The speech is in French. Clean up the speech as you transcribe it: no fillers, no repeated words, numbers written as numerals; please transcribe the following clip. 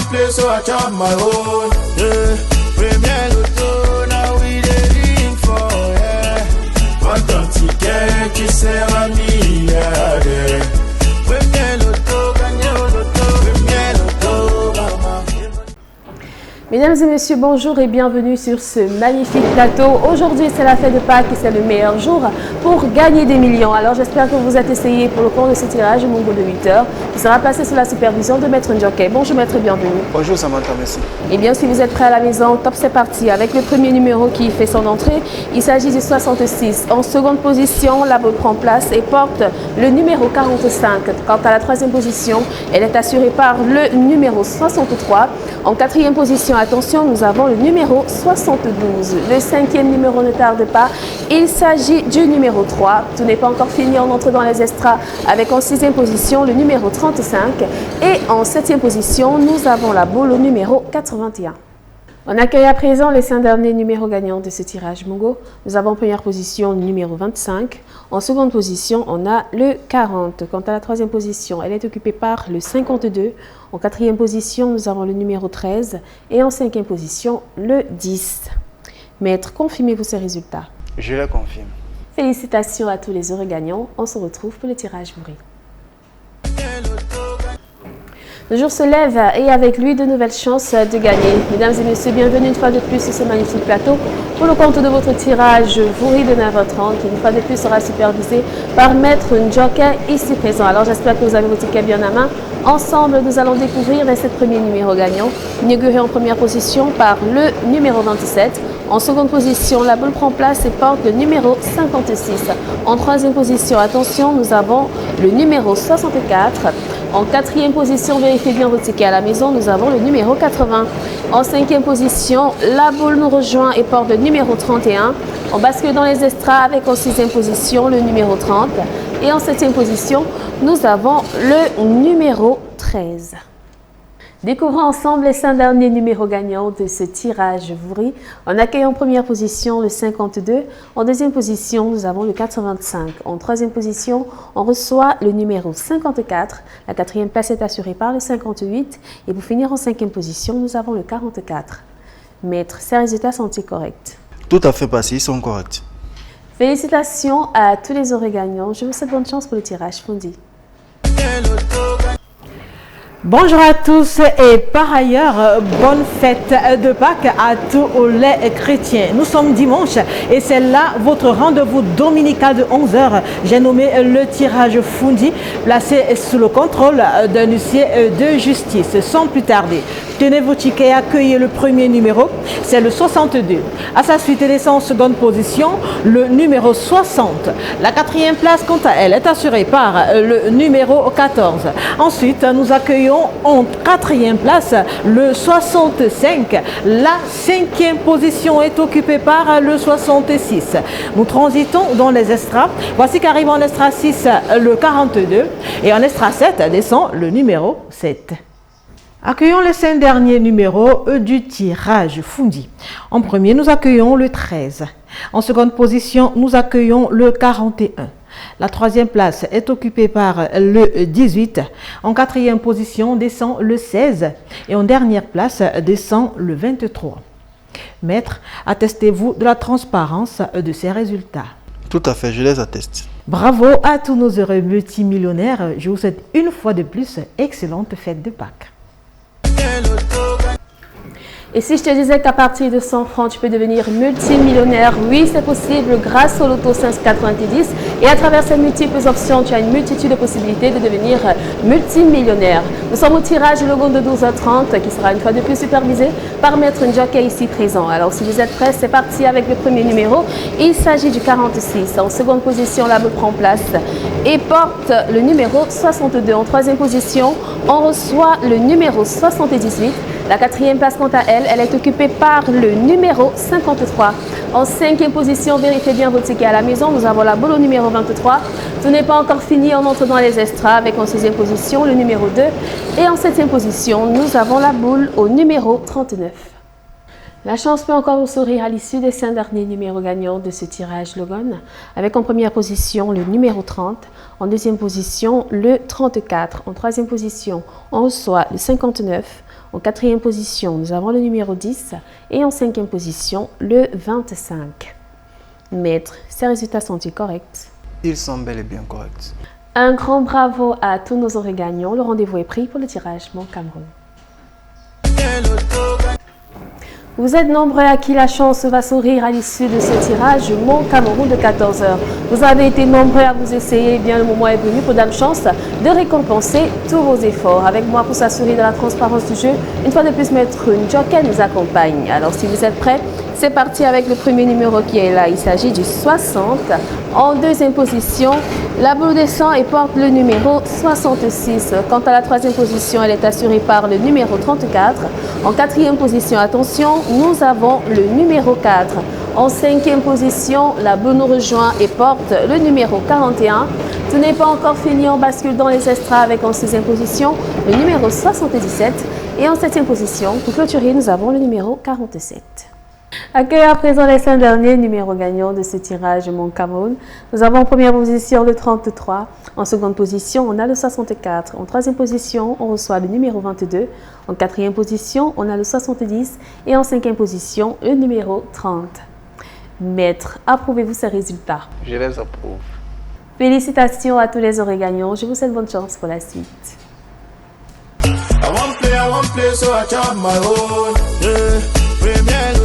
play, so I chop my own. Yeah, premier loto, now we dey for, yeah. What don't ticket qui sert à milliardaire. Premier loto, gagné au loto, premier loto, maman. Mesdames et messieurs, bonjour et bienvenue sur ce magnifique plateau. Aujourd'hui, c'est la fête de Pâques et c'est le meilleur jour pour gagner des millions. Alors, j'espère que vous êtes essayé pour le cours de ce tirage au Mongo de 8 heures qui sera placé sous la supervision de Maître Ndjoké. Bonjour Maître, bienvenue. Bonjour Samantha, merci. Et bien, si vous êtes prêts à la maison, top, c'est parti. Avec le premier numéro qui fait son entrée, il s'agit du 66. En seconde position, la balle prend place et porte le numéro 45. Quant à la troisième position, elle est assurée par le numéro 63. En quatrième position, attention, nous avons le numéro 72. Le cinquième numéro ne tarde pas. Il s'agit du numéro 3. Tout n'est pas encore fini. On entre dans les extras avec en sixième position le numéro 35. Et en septième position, nous avons la boule au numéro 81. On accueille à présent les 5 derniers numéros gagnants de ce tirage Mongo. Nous avons en première position le numéro 25. En seconde position, on a le 40. Quant à la troisième position, elle est occupée par le 52. En quatrième position, nous avons le numéro 13. Et en cinquième position, le 10. Maître, confirmez-vous ces résultats? Je les confirme. Félicitations à tous les heureux gagnants. On se retrouve pour le tirage Mouri. Le jour se lève et avec lui de nouvelles chances de gagner. Mesdames et messieurs, bienvenue une fois de plus sur ce magnifique plateau pour le compte de votre tirage Vouri de 9h30 qui une fois de plus sera supervisé par Maître Ndjoké ici présent. Alors j'espère que vous avez vos tickets bien à main. Ensemble, nous allons découvrir les 7 premiers numéros gagnants, inaugurés en première position par le numéro 27. En seconde position, la boule prend place et porte le numéro 56. En troisième position, attention, nous avons le numéro 64. En quatrième position, vérifiez bien vos tickets à la maison, nous avons le numéro 80. En cinquième position, la boule nous rejoint et porte le numéro 31. On bascule dans les extras avec en sixième position le numéro 30. Et en septième position, nous avons le numéro 13. Découvrons ensemble les 5 derniers numéros gagnants de ce tirage Vouri. On accueille en première position le 52. En deuxième position, nous avons le 85. En troisième position, on reçoit le numéro 54. La quatrième place est assurée par le 58. Et pour finir en cinquième position, nous avons le 44. Maître, ces résultats sont-ils corrects? Tout à fait passé, ils sont corrects. Félicitations à tous les heureux gagnants. Je vous souhaite bonne chance pour le tirage Fondi. Bonjour à tous et par ailleurs, bonne fête de Pâques à tous les chrétiens. Nous sommes dimanche et c'est là votre rendez-vous dominical de 11h. J'ai nommé le tirage Fondi, placé sous le contrôle d'un huissier de justice. Sans plus tarder, tenez vos tickets et accueillez le premier numéro, c'est le 62. À sa suite, elle est en seconde position, le numéro 60. La quatrième place, quant à elle, est assurée par le numéro 14. Ensuite, nous accueillons en quatrième place le 65. La cinquième position est occupée par le 66. Nous transitons dans les extras. Voici qu'arrive en extra 6 le 42 et en extra 7 descend le numéro 7. Accueillons les 5 derniers numéros du tirage Fondi. En premier, nous accueillons le 13. En seconde position, nous accueillons le 41. La troisième place est occupée par le 18. En quatrième position descend le 16. Et en dernière place descend le 23. Maître, attestez-vous de la transparence de ces résultats? Tout à fait, je les atteste. Bravo à tous nos heureux multimillionnaires. Je vous souhaite une fois de plus excellente fête de Pâques. Et si je te disais qu'à partir de 100 francs, tu peux devenir multimillionnaire, oui, c'est possible grâce au loto 590. Et à travers ces multiples options, tu as une multitude de possibilités de devenir multimillionnaire. Nous sommes au tirage de logo de 12h30 qui sera une fois de plus supervisé par Maître Ndjoké ici présent. Alors si vous êtes prêts, c'est parti avec le premier numéro. Il s'agit du 46. En seconde position, la boule prend place et porte le numéro 62. En troisième position, on reçoit le numéro 78. La quatrième place, quant à elle, elle est occupée par le numéro 53. En cinquième position, vérifiez bien vos tickets à la maison. Nous avons la boule au numéro 23. Ce n'est pas encore fini, on entre dans les extras avec en sixième position le numéro 2. Et en septième position, nous avons la boule au numéro 39. La chance peut encore vous sourire à l'issue des 5 derniers numéros gagnants de ce tirage Logan, avec en première position le numéro 30, en deuxième position le 34, en troisième position on reçoit le 59, En quatrième position, nous avons le numéro 10 et en cinquième position, le 25. Maître, ces résultats sont-ils corrects? Ils sont bel et bien corrects. Un grand bravo à tous nos heureux gagnants. Le rendez-vous est pris pour le tirage Mon Cameroun. Vous êtes nombreux à qui la chance va sourire à l'issue de ce tirage Mon Cameroun de 14h. Vous avez été nombreux à vous essayer, bien le moment est venu pour Dame Chance de récompenser tous vos efforts. Avec moi pour s'assurer de la transparence du jeu, une fois de plus Maître Njoken nous accompagne. Alors si vous êtes prêts, c'est parti avec le premier numéro qui est là. Il s'agit du 60. En deuxième position, la boule descend et porte le numéro 66. Quant à la troisième position, elle est assurée par le numéro 34. En quatrième position, attention, nous avons le numéro 4. En cinquième position, la boule nous rejoint et porte le numéro 41. Ce n'est pas encore fini, on bascule dans les extras avec en sixième position le numéro 77. Et en septième position, pour clôturer, nous avons le numéro 47. Accueillons à présent les 5 derniers numéros gagnants de ce tirage Mon Cameroun. Nous avons en première position le 33. En seconde position, on a le 64. En troisième position, on reçoit le numéro 22. En quatrième position, on a le 70. Et en cinquième position, le numéro 30. Maître, approuvez-vous ces résultats? Je les approuve. Félicitations à tous les heureux gagnants. Je vous souhaite bonne chance pour la suite. I want play, so I chop my own. Yeah, Premier